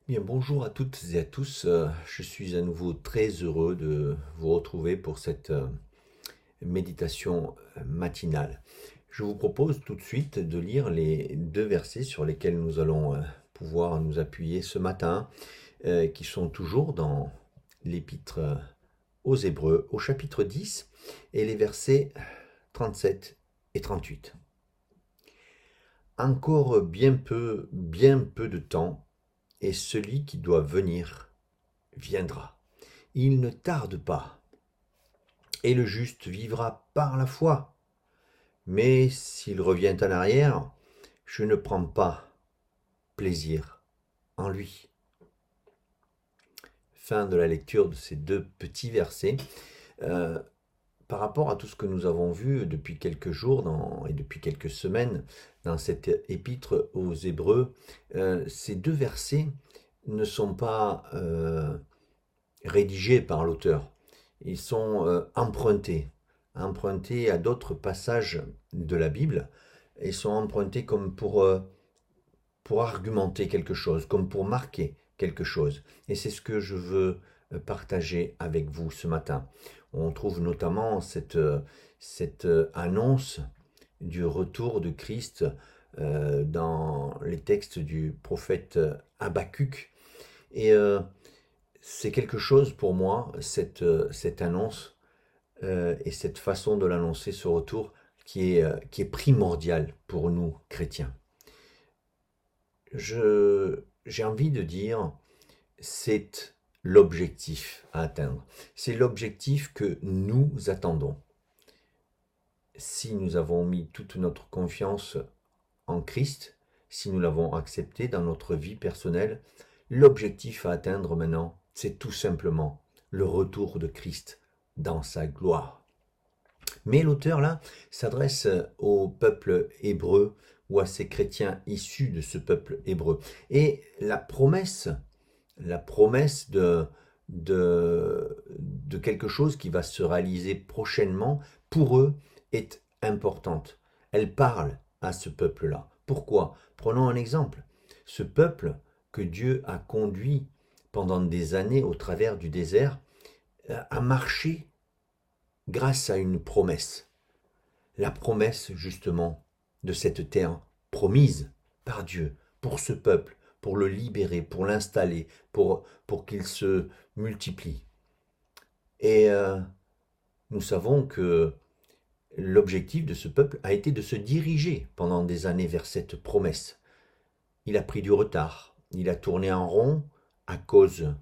Bien, bonjour à toutes et à tous. Je suis à nouveau très heureux de vous retrouver pour cette méditation matinale. Je vous propose tout de suite de lire les deux versets sur lesquels nous allons pouvoir nous appuyer ce matin, qui sont toujours dans l'épître aux Hébreux, au chapitre 10, et les versets 37 et 38. Encore bien peu de temps, et celui qui doit venir viendra. Il ne tarde pas, et le juste vivra par la foi. Mais s'il revient en arrière, je ne prends pas plaisir en lui. Fin de la lecture de ces deux petits versets. Euh, Par rapport à tout ce que nous avons vu depuis quelques jours et depuis quelques semaines dans cette épître aux Hébreux, ces deux versets ne sont pas rédigés par l'auteur. Ils sont empruntés à d'autres passages de la Bible, et sont empruntés comme pour argumenter quelque chose, comme pour marquer quelque chose. Et c'est ce que je veux partager avec vous ce matin. On trouve notamment cette annonce du retour de Christ dans les textes du prophète Habakkuk. Et c'est quelque chose pour moi, cette annonce et cette façon de l'annoncer, ce retour, qui est primordial pour nous chrétiens. J'ai envie de dire, c'est l'objectif à atteindre. C'est l'objectif que nous attendons. Si nous avons mis toute notre confiance en Christ, si nous l'avons accepté dans notre vie personnelle, l'objectif à atteindre maintenant, c'est tout simplement le retour de Christ dans sa gloire. Mais l'auteur là s'adresse au peuple hébreu ou à ces chrétiens issus de ce peuple hébreu. Et la promesse de quelque chose qui va se réaliser prochainement, pour eux, est importante. Elle parle à ce peuple-là. Pourquoi? Prenons un exemple. Ce peuple que Dieu a conduit pendant des années au travers du désert a marché grâce à une promesse. La promesse, justement, de cette terre promise par Dieu pour ce peuple, pour le libérer, pour l'installer, pour qu'il se multiplie. Et nous savons que l'objectif de ce peuple a été de se diriger pendant des années vers cette promesse. Il a pris du retard, il a tourné en rond à cause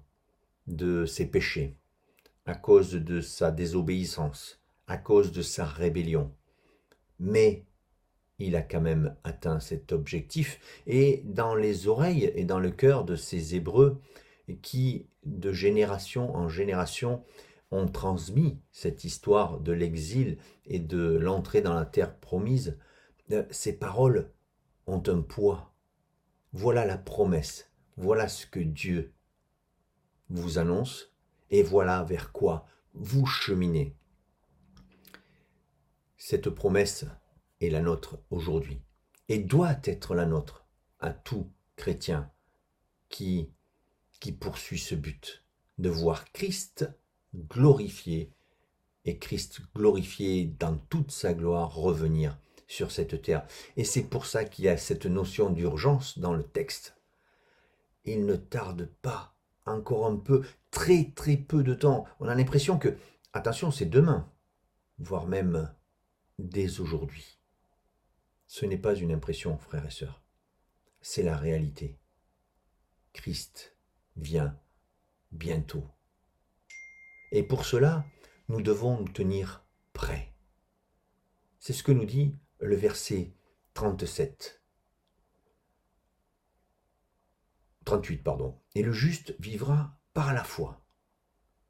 de ses péchés, à cause de sa désobéissance, à cause de sa rébellion. Mais il a quand même atteint cet objectif. Et dans les oreilles et dans le cœur de ces Hébreux qui, de génération en génération, ont transmis cette histoire de l'exil et de l'entrée dans la terre promise, ces paroles ont un poids. Voilà la promesse, voilà ce que Dieu vous annonce, et voilà vers quoi vous cheminez. Cette promesse est la nôtre aujourd'hui, et doit être la nôtre à tout chrétien qui, qui poursuit ce but, de voir Christ glorifié, et Christ glorifié dans toute sa gloire revenir sur cette terre. Et c'est pour ça qu'il y a cette notion d'urgence dans le texte. Il ne tarde pas, encore un peu, très très peu de temps. On a l'impression que, attention, c'est demain, voire même dès aujourd'hui. Ce n'est pas une impression, frères et sœurs, c'est la réalité. Christ vient bientôt. Et pour cela, nous devons nous tenir prêts. C'est ce que nous dit le verset 37. 38, pardon. Et le juste vivra par la foi.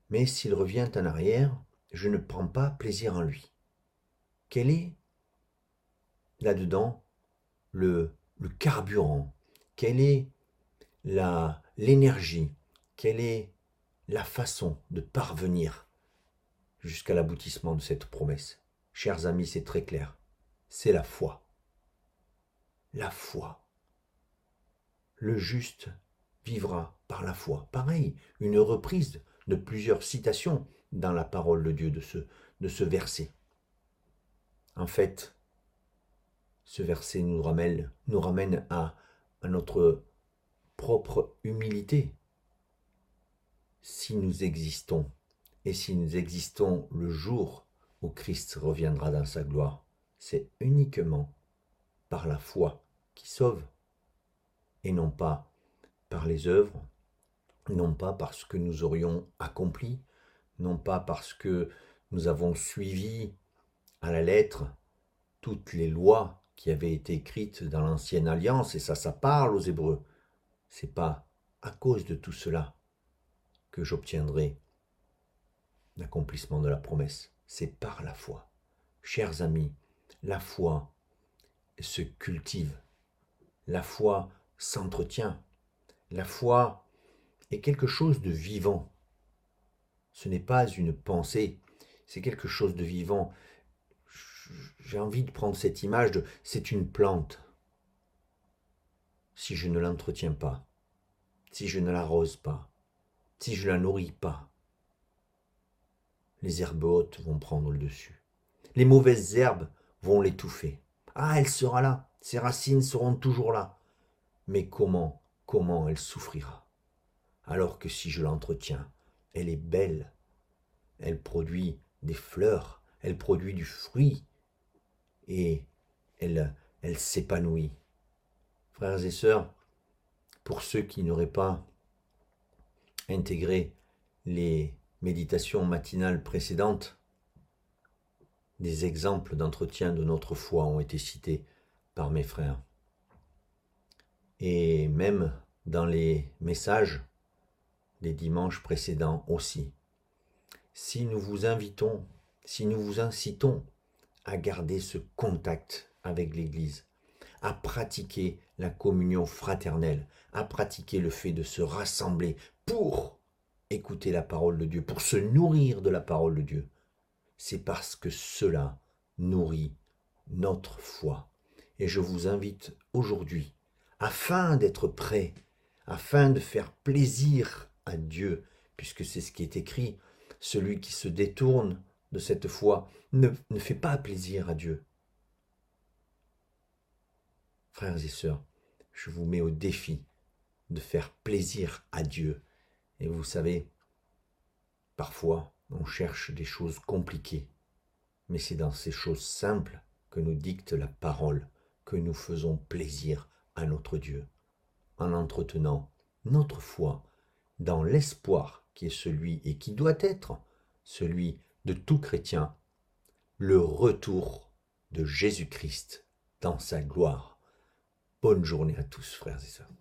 Mais s'il revient en arrière, je ne prends pas plaisir en lui. Quel est là-dedans le carburant? Quelle est l'énergie? Quelle est la façon de parvenir jusqu'à l'aboutissement de cette promesse? Chers amis, c'est très clair. C'est la foi. La foi. Le juste vivra par la foi. Pareil, une reprise de plusieurs citations dans la parole de Dieu de ce verset. En fait, ce verset nous ramène à notre propre humilité. Si nous existons, et si nous existons le jour où Christ reviendra dans sa gloire, c'est uniquement par la foi qui sauve, et non pas par les œuvres, non pas parce que nous aurions accompli, non pas parce que nous avons suivi à la lettre toutes les lois qui avaient été écrites dans l'ancienne alliance, et ça parle aux Hébreux. C'est pas à cause de tout cela que j'obtiendrai l'accomplissement de la promesse. C'est par la foi. Chers amis, la foi se cultive, la foi s'entretient, la foi est quelque chose de vivant. Ce n'est pas une pensée, c'est quelque chose de vivant. J'ai envie de prendre cette image de c'est une plante. Si je ne l'entretiens pas, si je ne l'arrose pas, si je ne la nourris pas, les herbes hautes vont prendre le dessus. Les mauvaises herbes vont l'étouffer. Ah, elle sera là, ses racines seront toujours là. Mais comment elle souffrira? Alors que si je l'entretiens, elle est belle, elle produit des fleurs, elle produit du fruit et elle s'épanouit. Frères et sœurs, pour ceux qui n'auraient pas intégré les méditations matinales précédentes, des exemples d'entretien de notre foi ont été cités par mes frères. Et même dans les messages des dimanches précédents aussi. Si nous vous invitons, si nous vous incitons à garder ce contact avec l'Église, à pratiquer la communion fraternelle, à pratiquer le fait de se rassembler pour écouter la parole de Dieu, pour se nourrir de la parole de Dieu, c'est parce que cela nourrit notre foi. Et je vous invite aujourd'hui, afin d'être prêt, afin de faire plaisir à Dieu, puisque c'est ce qui est écrit, celui qui se détourne de cette foi ne fait pas plaisir à Dieu. Frères et sœurs, je vous mets au défi de faire plaisir à Dieu. Et vous savez, parfois, on cherche des choses compliquées, mais c'est dans ces choses simples que nous dicte la parole, que nous faisons plaisir à notre Dieu, en entretenant notre foi dans l'espoir qui est celui et qui doit être celui de tout chrétien, le retour de Jésus-Christ dans sa gloire. Bonne journée à tous, frères et sœurs.